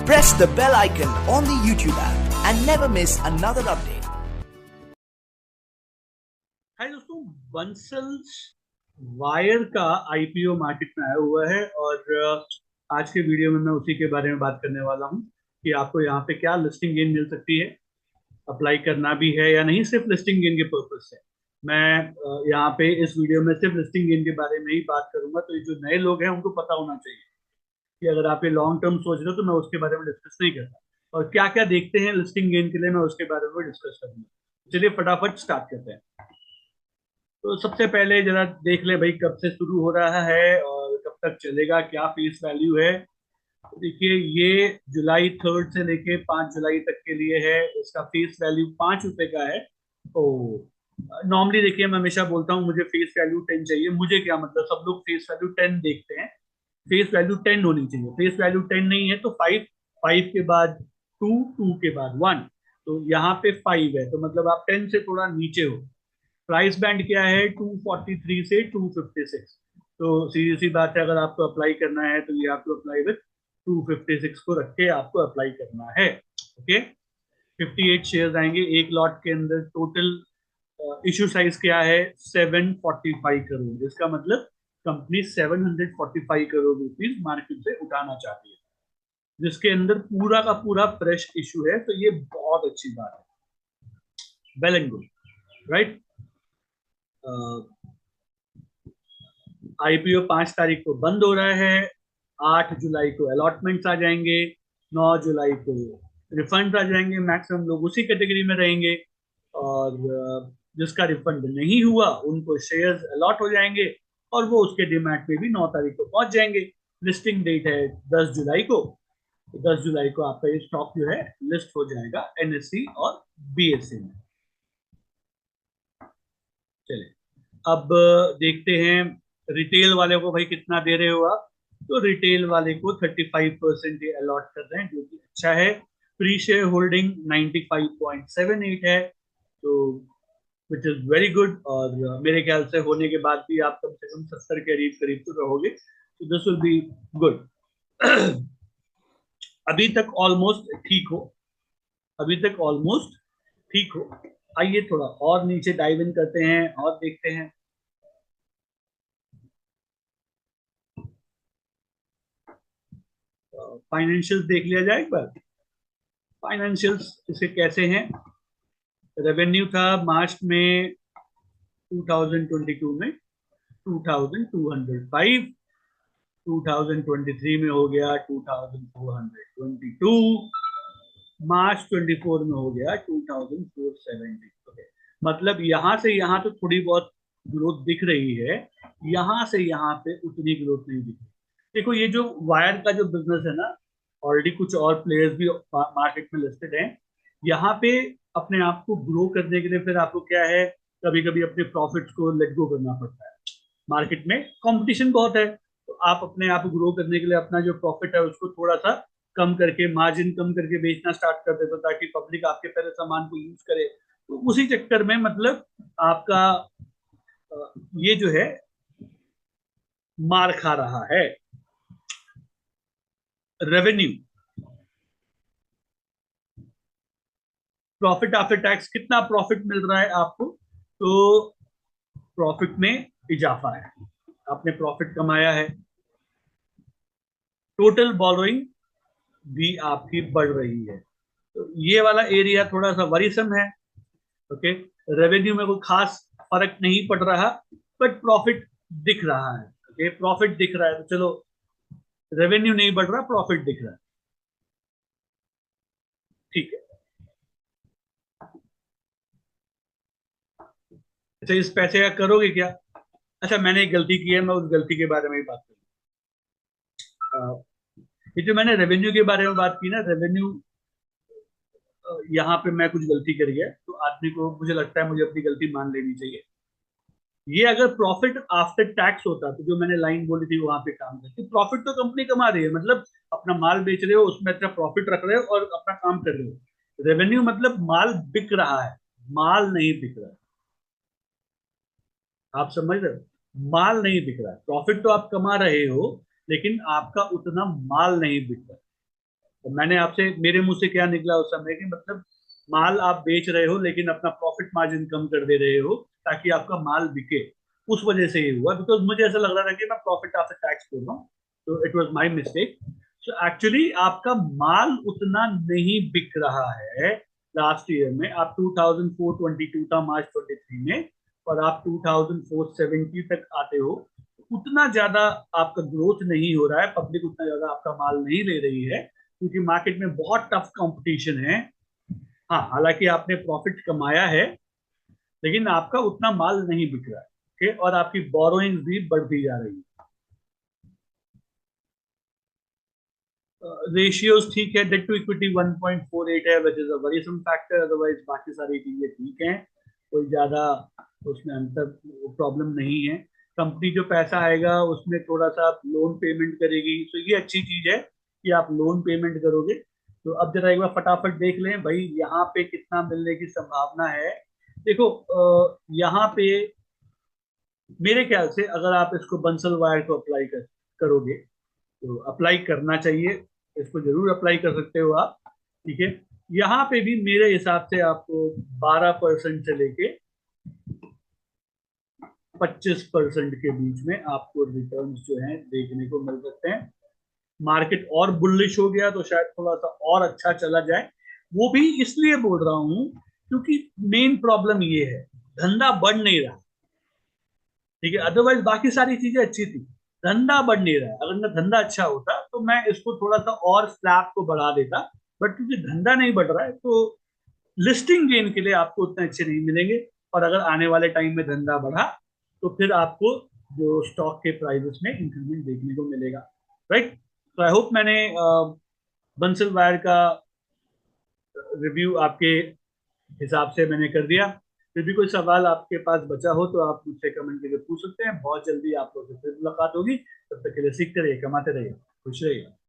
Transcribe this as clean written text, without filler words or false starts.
press the bell icon on the YouTube app and never miss another update. हाय दोस्तों, Bansal's wire का IPO market में आया हुआ है और आज के वीडियो में मैं उसी के बारे में बात करने वाला हूं कि आपको यहाँ पे क्या लिस्टिंग गेन मिल सकती है, अप्लाई करना भी है या नहीं, सिर्फ लिस्टिंग गेन के पर्पज से। मैं यहाँ पे इस वीडियो में सिर्फ लिस्टिंग गेन के बारे में ही बात करूंगा, तो ये जो नए लोग हैं उनको पता होना चाहिए कि अगर आप ये लॉन्ग टर्म सोच रहे हो तो मैं उसके बारे में डिस्कस नहीं करता, और क्या क्या देखते हैं लिस्टिंग गेन के लिए मैं उसके बारे में डिस्कस करूंगा। चलिए फटाफट स्टार्ट करते हैं। तो सबसे पहले जरा देख ले भाई, कब से शुरू हो रहा है और कब तक चलेगा, क्या फेस वैल्यू है। तो देखिए, ये जुलाई 3 से लेके 5 जुलाई तक के लिए है। इसका फेस वैल्यू 5 रुपए का है। तो नॉर्मली देखिए, मैं हमेशा बोलता हूँ मुझे फेस वैल्यू 10 चाहिए। मुझे क्या मतलब, सब लोग फेस वैल्यू 10 देखते हैं। फेस वैल्यू 10 होनी चाहिए। फेस वैल्यू 10 नहीं है तो 5, 5 के बाद 2, 2 के बाद 1, तो यहाँ पे 5 है, तो मतलब आप 10 से थोड़ा नीचे हो। प्राइस बैंड क्या है, 243 से 256। तो सीधी सी बात है, अगर आपको अप्लाई करना है तो ये आपको अप्लाई विथ 256 को रख के आपको अप्लाई करना है। ओके, 58 शेयर्स आएंगे एक लॉट के अंदर। टोटल इशू साइज क्या है, 745 करोड़। इसका मतलब कंपनी 745 करोड़ रुपीज मार्केट से उठाना चाहती है, जिसके अंदर पूरा का पूरा फ्रेश इशू है। तो ये बहुत अच्छी बात है, well and good, right. IPO 5 तारीख को बंद हो रहा है। 8 जुलाई को अलॉटमेंट्स आ जाएंगे। 9 जुलाई को रिफंड आ जाएंगे। मैक्सिमम लोग उसी कैटेगरी में रहेंगे, और जिसका रिफंड नहीं हुआ उनको शेयर्स अलॉट हो जाएंगे, और वो उसके डिमैट पे भी 9 तारीख को पहुंच जाएंगे। लिस्टिंग डेट है 10 जुलाई को। तो 10 जुलाई को आपका ये स्टॉक जो है लिस्ट हो जाएगा एनएससी और बीएससी में। चलिए अब देखते हैं रिटेल वाले को भाई कितना दे रहे हो आप। तो रिटेल वाले को 35% ये अलॉट कर रहे हैं, जो कि अच्छा है। फ्री शेयर होल्डिंग 95.78 है, तो विच इज वेरी गुड। और मेरे ख्याल से होने के बाद भी आप कम से कम 70 के करीब करीब तो रहोगे, तो दिस विल बी गुड। अभी तक ऑलमोस्ट ठीक हो, अभी तक ऑलमोस्ट ठीक हो। आइए थोड़ा और नीचे डाइव इन करते हैं और देखते हैं। फाइनेंशियल्स देख लिया जाए एक बार। फाइनेंशियल्स इसके कैसे हैं। रेवेन्यू था मार्च में 2022 में 2205, 2023 में हो गया 2422, मार्च 24 में हो गया 2470। okay. मतलब यहां से यहां तो थोड़ी बहुत ग्रोथ दिख रही है, यहां से यहां पे उतनी ग्रोथ नहीं दिख रही। देखो, ये जो वायर का जो बिजनेस है ना, ऑलरेडी कुछ और प्लेयर्स भी मार्केट में लिस्टेड हैं। यहाँ पे अपने आप को ग्रो करने के लिए फिर आपको क्या है, कभी कभी अपने प्रॉफिट्स को लेट गो करना पड़ता है। मार्केट में कंपटीशन बहुत है, तो आप अपने आप को ग्रो करने के लिए अपना जो प्रॉफिट है उसको थोड़ा सा कम करके, मार्जिन कम करके बेचना स्टार्ट कर देते हो, ताकि पब्लिक आपके पहले सामान को यूज करे। तो उसी चक्कर में मतलब आपका ये जो है मार खा रहा है। रेवेन्यू, प्रॉफिट आफ्टर टैक्स, कितना प्रॉफिट मिल रहा है आपको, तो प्रॉफिट में इजाफा है, आपने प्रॉफिट कमाया है। टोटल बोरोइंग भी आपकी बढ़ रही है, तो ये वाला एरिया थोड़ा सा वरीसम है। ओके, रेवेन्यू में कोई खास फर्क नहीं पड़ रहा, बट प्रॉफिट दिख रहा है। ओके, प्रॉफिट दिख रहा है, तो चलो रेवेन्यू नहीं बढ़ रहा, प्रॉफिट दिख रहा है, ठीक है। अच्छा, इस पैसे का करोगे क्या। अच्छा, मैंने एक गलती की है, मैं उस गलती के बारे में ही बात करूँ। ये जो मैंने रेवेन्यू के बारे में बात की ना, रेवेन्यू यहाँ पे मैं कुछ गलती कर गया, तो आदमी को मुझे लगता है मुझे अपनी गलती मान लेनी चाहिए। ये अगर प्रॉफिट आफ्टर टैक्स होता तो जो मैंने लाइन बोली थी वहां पे काम करती। प्रॉफिट तो कंपनी कमा रही है, मतलब अपना माल बेच रहे हो, उसमें अच्छा प्रॉफिट रख रहे हो और अपना काम कर रहे हो। रेवेन्यू मतलब माल बिक रहा है, माल नहीं बिक रहा है। आप समझ रहे हो, माल नहीं बिक रहा है। प्रॉफिट तो आप कमा रहे हो, लेकिन आपका उतना माल नहीं बिक रहा है। मैंने आपसे, मेरे मुंह से क्या निकला उस समय कि मतलब माल आप बेच रहे हो लेकिन अपना प्रॉफिट मार्जिन कम कर दे रहे हो ताकि आपका माल बिके। उस वजह से ये हुआ, बिकॉज मुझे ऐसा लग रहा था कि मैं प्रॉफिट आफ्टर टैक्स बोल रहा हूँ, तो it was my mistake. So actually आपका माल उतना नहीं बिक रहा है। लास्ट ईयर में आप 2422 था मार्च 23 में, और आप 2470 तक आते हो, उतना ज्यादा आपका ग्रोथ नहीं हो रहा है, पब्लिक उतना ज्यादा आपका माल नहीं ले रही है क्योंकि मार्केट में बहुत टफ कंपटीशन है। हाँ, हालांकि आपने प्रॉफिट कमाया है लेकिन आपका उतना माल नहीं बिक रहा है। ओके, और आपकी बोरोइंग भी बढ़ती जा रही है। रेशियोज ठीक है, डेट टू इक्विटी 1.48 है, which is a worrisome factor, otherwise बाकी सारी चीजें ठीक हैं, कोई ज्यादा उसमें अंतर प्रॉब्लम नहीं है। कंपनी जो पैसा आएगा उसमें थोड़ा सा आप लोन पेमेंट करेगी, तो ये अच्छी चीज है कि आप लोन पेमेंट करोगे। तो अब जरा एक बार फटाफट देख लें भाई यहाँ पे कितना मिलने की संभावना है। देखो यहाँ पे मेरे ख्याल से अगर आप इसको बंसल वायर को अप्लाई करोगे तो अप्लाई करना चाहिए, इसको जरूर अप्लाई कर सकते हो आप। ठीक है, यहाँ पे भी मेरे हिसाब से आपको 12% से लेके 25% के बीच में आपको रिटर्न्स जो हैं देखने को मिल सकते हैं। मार्केट और बुलिश हो गया तो शायद थोड़ा सा और अच्छा चला जाए। वो भी इसलिए बोल रहा हूं क्योंकि मेन प्रॉब्लम ये है, धंधा बढ़ नहीं रहा। ठीक है, अदरवाइज बाकी सारी चीजें अच्छी थी, धंधा बढ़ नहीं रहा है। अगर मैं धंधा अच्छा होता तो मैं इसको थोड़ा सा और स्लैब को बढ़ा देता, बट क्योंकि धंधा नहीं बढ़ रहा है तो लिस्टिंग गेन के लिए आपको उतने अच्छे नहीं मिलेंगे। और अगर आने वाले टाइम में धंधा बढ़ा तो फिर आपको जो स्टॉक के प्राइसेस में इंक्रीमेंट देखने को मिलेगा। राइट, तो आई होप मैंने बंसल वायर का रिव्यू आपके हिसाब से मैंने कर दिया। फिर भी कोई सवाल आपके पास बचा हो तो आप मुझसे कमेंट करके पूछ सकते हैं। बहुत जल्दी आप लोगों से फिर मुलाकात होगी, तब तक के लिए सीखते रहिए, कमाते रहिए, खुश रहिए।